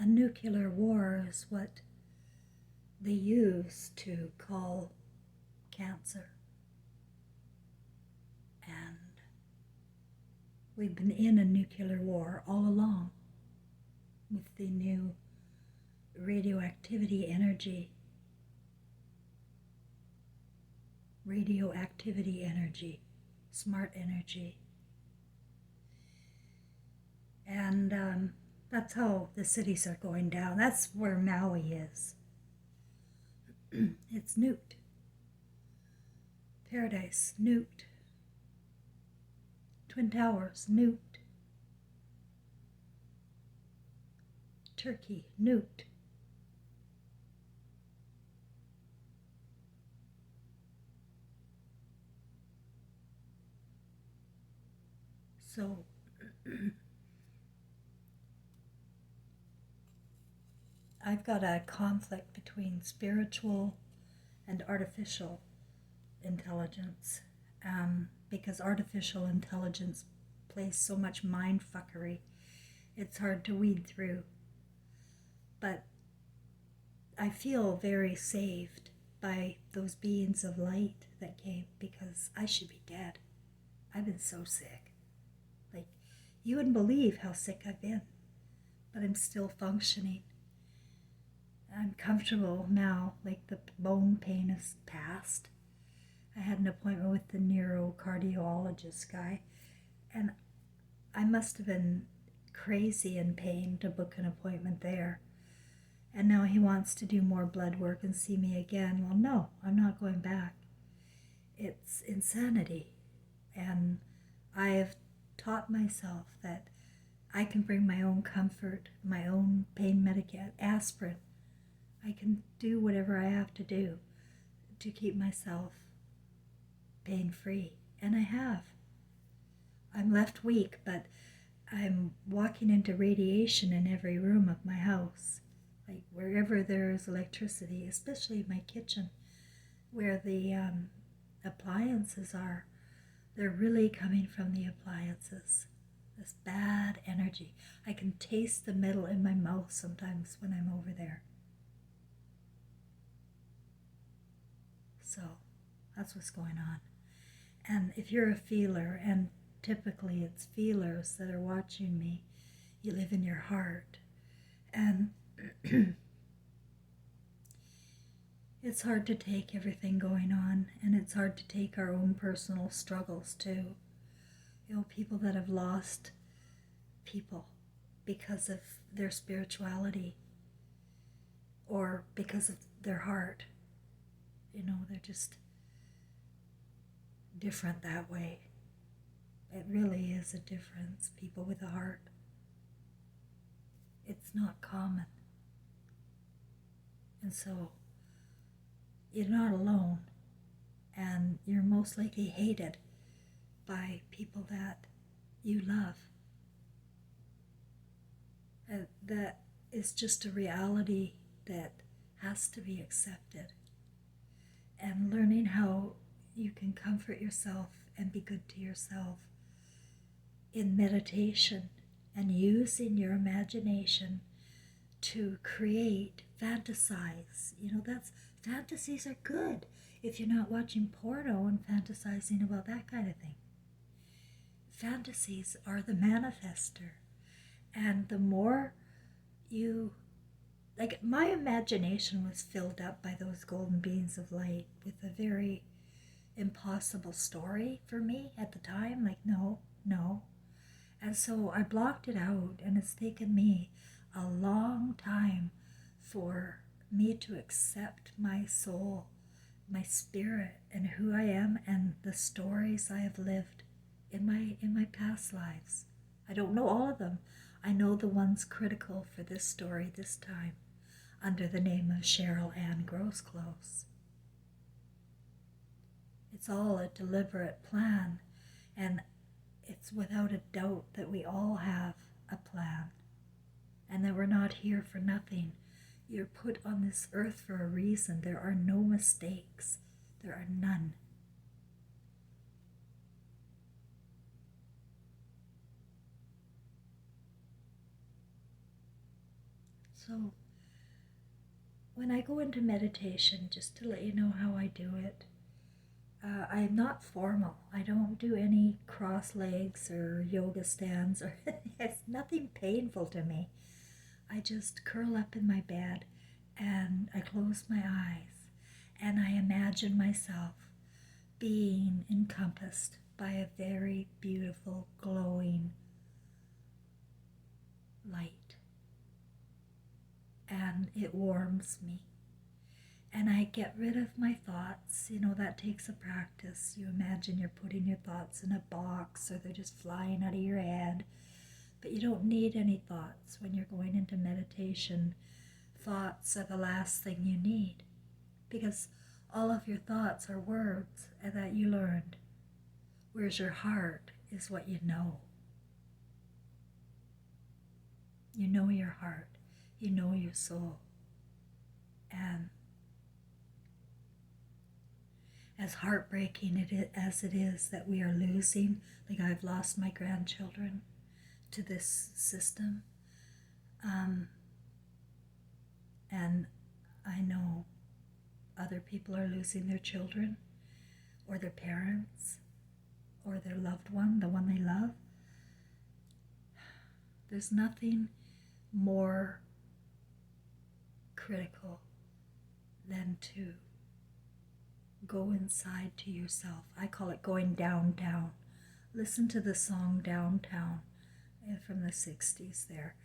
a nuclear war is what they use to call cancer. And we've been in a nuclear war all along with the new radioactivity energy. Smart energy. And that's how the cities are going down. That's where Maui is. It's nuked. Paradise, nuked. Twin Towers, nuked. Turkey, nuked. So I've got a conflict between spiritual and artificial intelligence, because artificial intelligence plays so much mind fuckery. It's hard to weed through. But I feel very saved by those beings of light that came, because I should be dead. I've been so sick. Like, you wouldn't believe how sick I've been, but I'm still functioning. I'm comfortable now, like the bone pain is past. I had an appointment with the neurocardiologist guy, and I must have been crazy in pain to book an appointment there. And now he wants to do more blood work and see me again. Well, no, I'm not going back. It's insanity. And I have taught myself that I can bring my own comfort, my own pain medication, aspirin. I can do whatever I have to do to keep myself pain-free. And I have. I'm left weak, but I'm walking into radiation in every room of my house. Like wherever there is electricity, especially my kitchen, where the appliances are, they're really coming from the appliances. This bad energy. I can taste the metal in my mouth sometimes when I'm over there. So that's what's going on. And if you're a feeler, and typically it's feelers that are watching me, you live in your heart. And it's hard to take everything going on, and it's hard to take our own personal struggles too. You know, people that have lost people because of their spirituality or because of their heart. You know, they're just different that way. It really is a difference, people with a heart. It's not common. And so you're not alone, and you're most likely hated by people that you love. That is just a reality that has to be accepted. And learning how you can comfort yourself and be good to yourself in meditation and using your imagination to create, fantasize. You know, fantasies are good if you're not watching porno and fantasizing about that kind of thing. Fantasies are the manifester. And the more you, like, my imagination was filled up by those golden beams of light with a very impossible story for me at the time. Like, no. And so I blocked it out, and it's taken me a long time for me to accept my soul, my spirit, and who I am, and the stories I have lived in my past lives. I don't know all of them. I know the ones critical for this story this time, under the name of Cheryl Ann Grosclose. It's all a deliberate plan, and it's without a doubt that we all have a plan, and that we're not here for nothing. You're put on this earth for a reason. There are no mistakes. There are none. So when I go into meditation, just to let you know how I do it, I am not formal. I don't do any cross legs or yoga stands, or it's nothing painful to me. I just curl up in my bed and I close my eyes and I imagine myself being encompassed by a very beautiful, glowing light. And it warms me. And I get rid of my thoughts. That takes a practice. You imagine you're putting your thoughts in a box or they're just flying out of your head. But you don't need any thoughts when you're going into meditation. Thoughts are the last thing you need, because all of your thoughts are words that you learned, whereas your heart is what you know. You know your heart. You know your soul. And as heartbreaking as it is that we are losing, like I've lost my grandchildren to this system, and I know other people are losing their children or their parents or their loved one, the one they love. There's nothing more critical than to go inside to yourself. I call it going downtown. Listen to the song Downtown from the 60s there.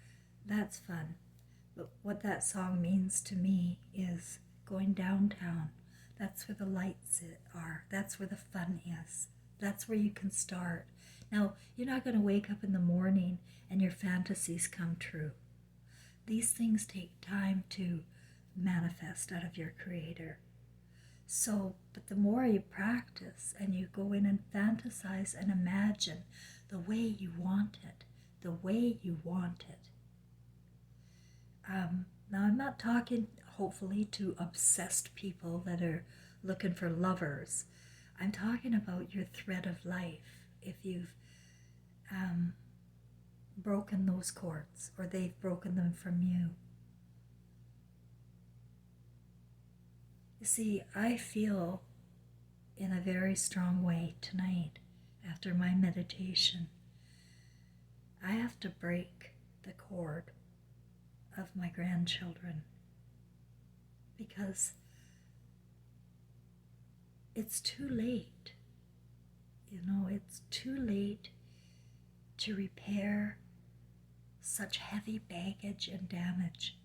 That's fun. But what that song means to me is going downtown. That's where the lights are. That's where the fun is. That's where you can start. Now, you're not going to wake up in the morning and your fantasies come true. These things take time to manifest out of your Creator. So, but the more you practice and you go in and fantasize and imagine the way you want it, the way you want it. Now, I'm not talking, hopefully, to obsessed people that are looking for lovers. I'm talking about your thread of life. If you've broken those cords or they've broken them from you. You see, I feel in a very strong way tonight after my meditation. I have to break the cord of my grandchildren because it's too late. It's too late to repair such heavy baggage and damage.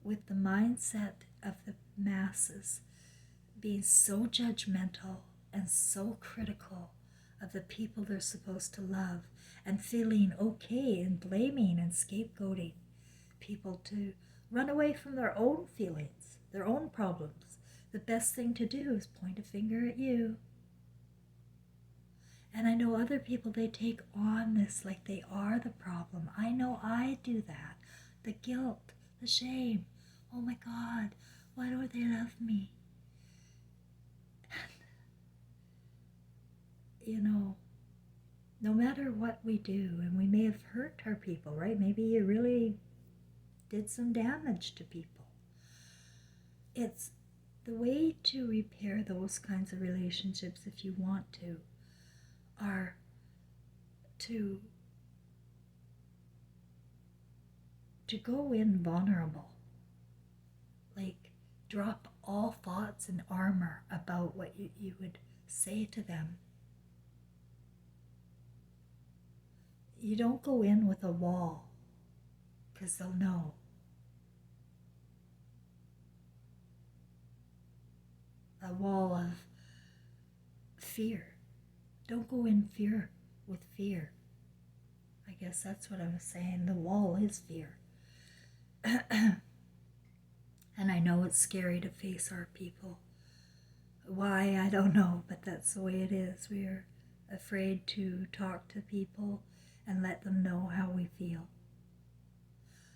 With the mindset of the masses being so judgmental and so critical of the people they're supposed to love, and feeling okay and blaming and scapegoating people to run away from their own feelings, their own problems. The best thing to do is point a finger at you. And I know other people, they take on this like they are the problem. I know I do that. The guilt, the shame. Oh my God, why don't they love me? And, no matter what we do, and we may have hurt our people, right? Maybe you really did some damage to people. It's the way to repair those kinds of relationships, if you want to, are to go in vulnerable. Like, drop all thoughts and armor about what you would say to them. You don't go in with a wall, because they'll know. A wall of fear. Don't go in fear with fear. I guess that's what I was saying. The wall is fear. And I know it's scary to face our people. Why, I don't know, but that's the way it is. We're afraid to talk to people and let them know how we feel.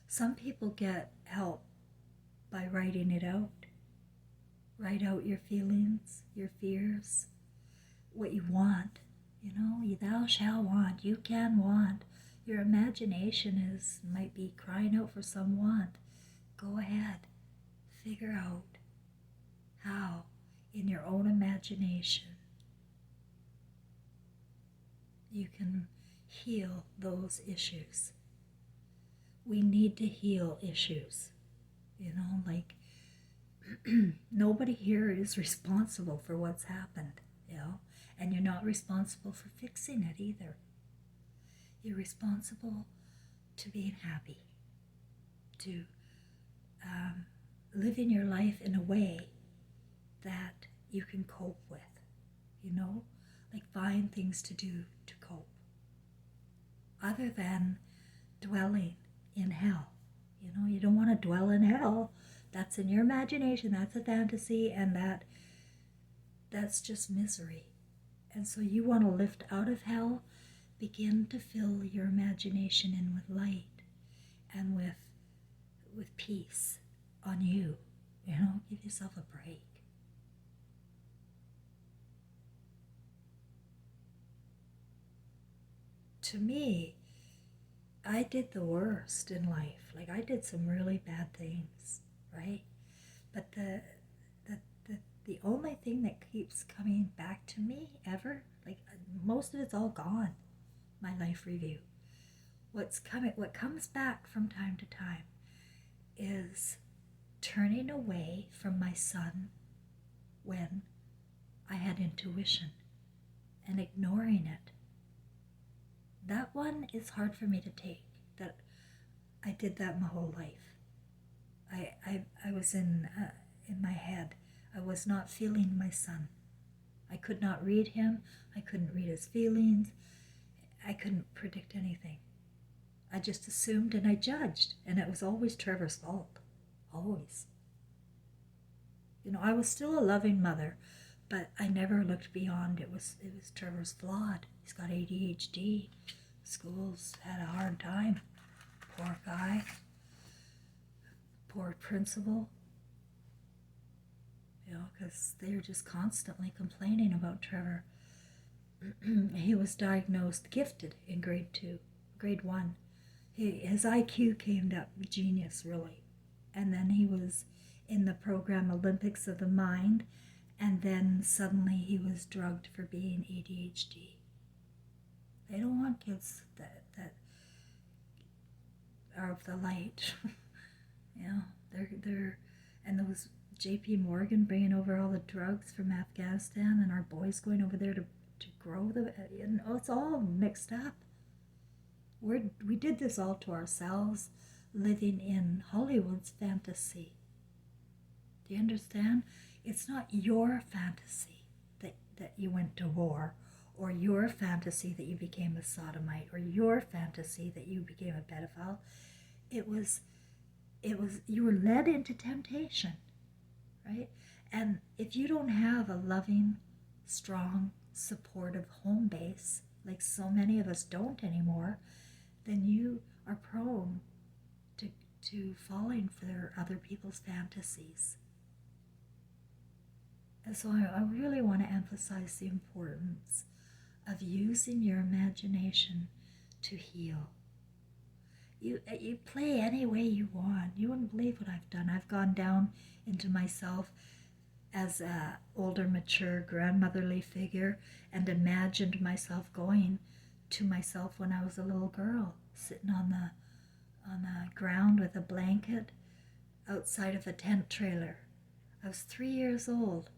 Some people get help by writing it out. Write out your feelings, your fears, what you want. Thou shalt want, you can want. your imagination might be crying out for some want. Go ahead. Figure out how, in your own imagination, you can heal those issues. We need to heal issues. Like nobody here is responsible for what's happened, and you're not responsible for fixing it either. You're responsible to being happy, to living your life in a way that you can cope with, like find things to do to cope, other than dwelling in hell. You don't want to dwell in hell. That's in your imagination, that's a fantasy, and that's just misery. And so you want to lift out of hell, begin to fill your imagination in with light and with peace on you. Give yourself a break. To me, I did the worst in life. Like, I did some really bad things, right? But the only thing that keeps coming back to me ever, like most of it's all gone, my life review. What comes back from time to time is turning away from my son when I had intuition and ignoring it. That one is hard for me to take, that I did that my whole life. I was in my head. I was not feeling my son. I could not read him. I couldn't read his feelings. I couldn't predict anything. I just assumed and I judged, and it was always Trevor's fault. Always. I was still a loving mother, but I never looked beyond. It was Trevor's flawed. He's got ADHD. Schools had a hard time. Poor guy. Poor principal. Because they were just constantly complaining about Trevor. He was diagnosed gifted in grade 1. His IQ came up genius, really. And then he was in the program Olympics of the Mind, and then suddenly he was drugged for being ADHD. They don't want kids that are of the light. They're and those J.P. Morgan bringing over all the drugs from Afghanistan, and our boys going over there to grow them. It's all mixed up. We did this all to ourselves, living in Hollywood's fantasy. Do you understand? It's not your fantasy that you went to war, or your fantasy that you became a sodomite, or your fantasy that you became a pedophile. It was you were led into temptation, right? And if you don't have a loving, strong, supportive home base, like so many of us don't anymore, then you are prone to falling for other people's fantasies. And so I really want to emphasize the importance of using your imagination to heal. You play any way you want. You wouldn't believe what I've done. I've gone down into myself as a older, mature, grandmotherly figure and imagined myself going to myself when I was a little girl, sitting on the ground with a blanket outside of a tent trailer. I was 3 years old,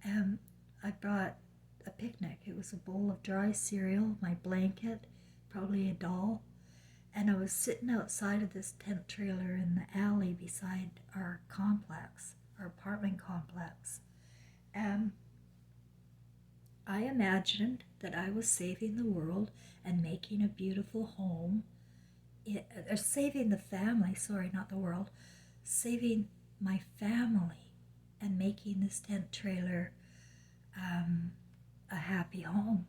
and I brought a picnic. It was a bowl of dry cereal, my blanket, probably a doll, and I was sitting outside of this tent trailer in the alley beside our complex, our apartment complex. And I imagined that I was saving the world and making a beautiful home, or saving the family, sorry, not the world, saving my family and making this tent trailer a happy home.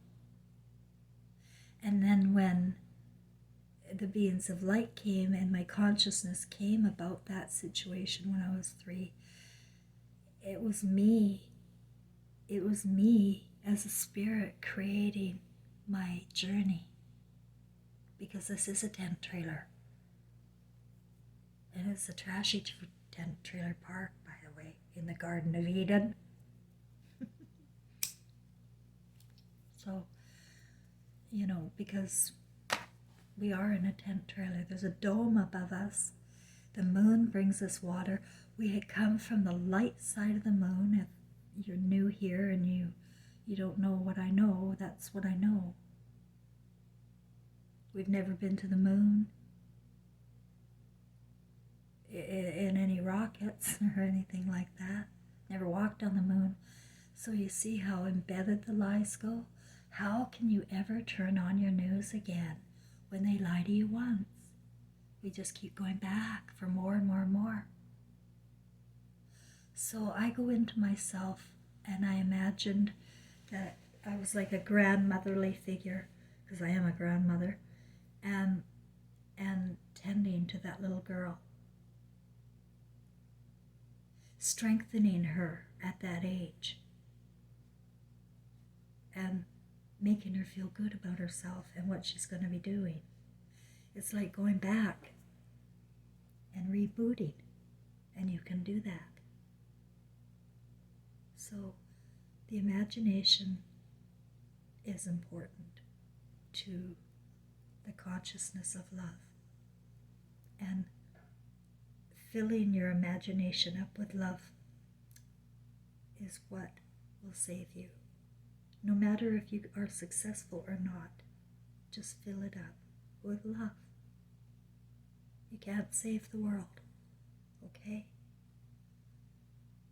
And then when the beings of light came and my consciousness came about that situation when I was 3, it was me as a spirit creating my journey, because this is a tent trailer. And it's a trashy tent trailer park, by the way, in the Garden of Eden. So, you know, because we are in a tent trailer, there's a dome above us. The moon brings us water. We had come from the light side of the moon. If you're new here and you don't know what I know, that's what I know. We've never been to the moon in any rockets or anything like that. Never walked on the moon. So you see how embedded the lies go? How can you ever turn on your news again when they lie to you once? We just keep going back for more and more and more. So I go into myself and I imagined that I was like a grandmotherly figure, because I am a grandmother, and tending to that little girl, strengthening her at that age, and making her feel good about herself and what she's going to be doing. It's like going back and rebooting, and you can do that. So the imagination is important to the consciousness of love. And filling your imagination up with love is what will save you. No matter if you are successful or not, just fill it up with love. You can't save the world, okay?